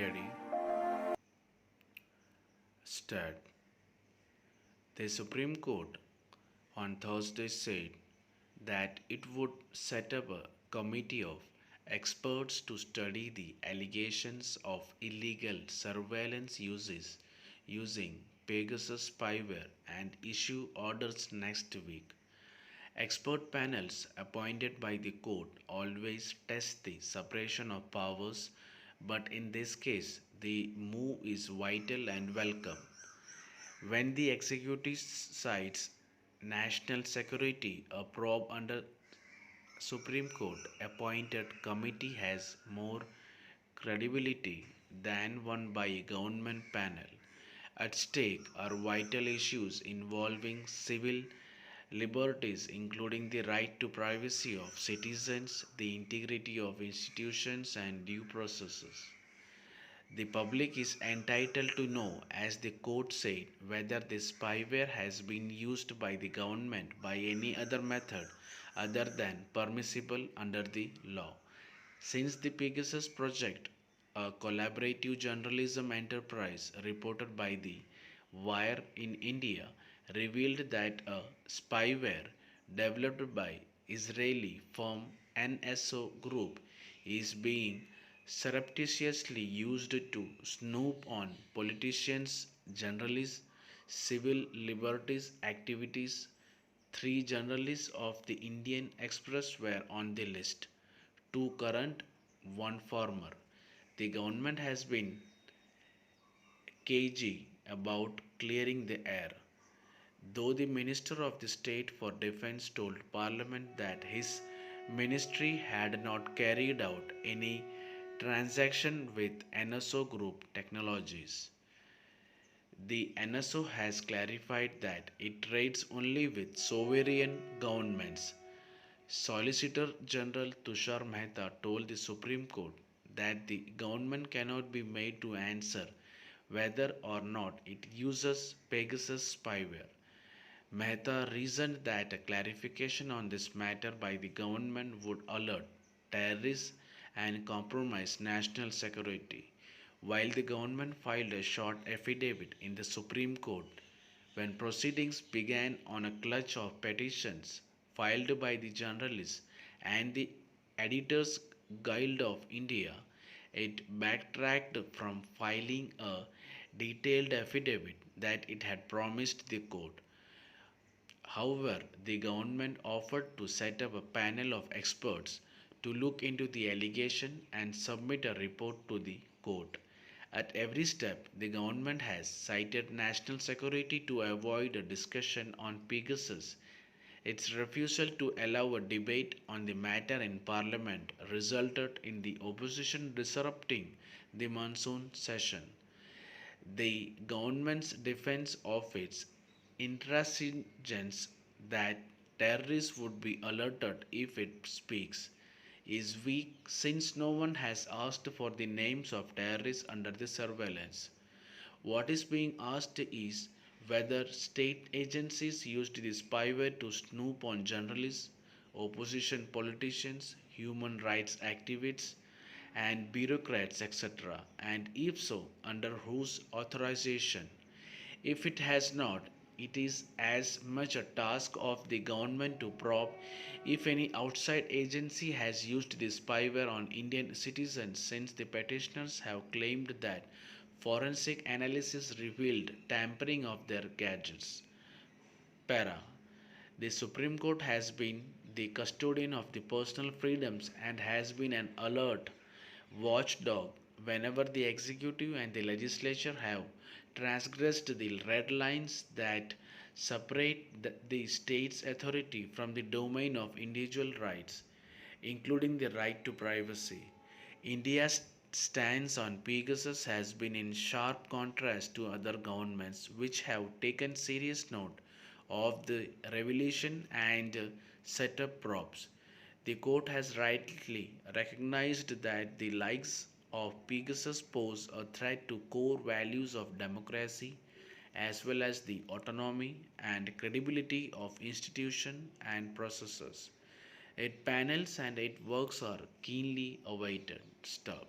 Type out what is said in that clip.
ready? Start. The Supreme Court on Thursday said that it would set up a committee of experts to study the allegations of illegal surveillance uses using Pegasus spyware and issue orders next week. Expert panels appointed by the court always test the separation of powers, but in this case, the move is vital and welcome. When the executive cites national security, a probe under Supreme Court appointed committee has more credibility than one by a government panel. At stake are vital issues involving civil liberties, including the right to privacy of citizens, the integrity of institutions, and due processes. The public is entitled to know, as the court said, whether this spyware has been used by the government by any other method other than permissible under the law. Since the Pegasus project, a collaborative journalism enterprise reported by the Wire in India, revealed that a spyware developed by Israeli firm NSO Group is being surreptitiously used to snoop on politicians, journalists, civil liberties activities. Three journalists of the Indian Express were on the list, two current, one former. The government has been cagey about clearing the air, though the Minister of the State for Defense told Parliament that his ministry had not carried out any transaction with NSO Group Technologies. The NSO has clarified that it trades only with sovereign governments. Solicitor General Tushar Mehta told the Supreme Court that the government cannot be made to answer whether or not it uses Pegasus spyware. Mehta reasoned that a clarification on this matter by the government would alert terrorists and compromise national security. While the government filed a short affidavit in the Supreme Court, when proceedings began on a clutch of petitions filed by the journalists and the Editors Guild of India, it backtracked from filing a detailed affidavit that it had promised the court. However, the government offered to set up a panel of experts to look into the allegation and submit a report to the court. At every step, the government has cited national security to avoid a discussion on Pegasus. Its refusal to allow a debate on the matter in Parliament resulted in the opposition disrupting the monsoon session. The government's defense of its intransigence that terrorists would be alerted if it speaks is weak, since no one has asked for the names of terrorists under the surveillance. What is being asked is whether state agencies used the spyware to snoop on journalists, opposition politicians, human rights activists, and bureaucrats, etc., and if so, under whose authorization. If it has not, it is as much a task of the government to probe if any outside agency has used this spyware on Indian citizens, since the petitioners have claimed that forensic analysis revealed tampering of their gadgets. Para. The Supreme Court has been the custodian of the personal freedoms and has been an alert watchdog whenever the executive and the legislature have transgressed the red lines that separate the state's authority from the domain of individual rights, including the right to privacy. India's stance on Pegasus has been in sharp contrast to other governments which have taken serious note of the revelation and set up probes. The court has rightly recognized that the likes of Pegasus pose a threat to core values of democracy as well as the autonomy and credibility of institutions and processes. Its panels and its works are keenly awaited. Stop.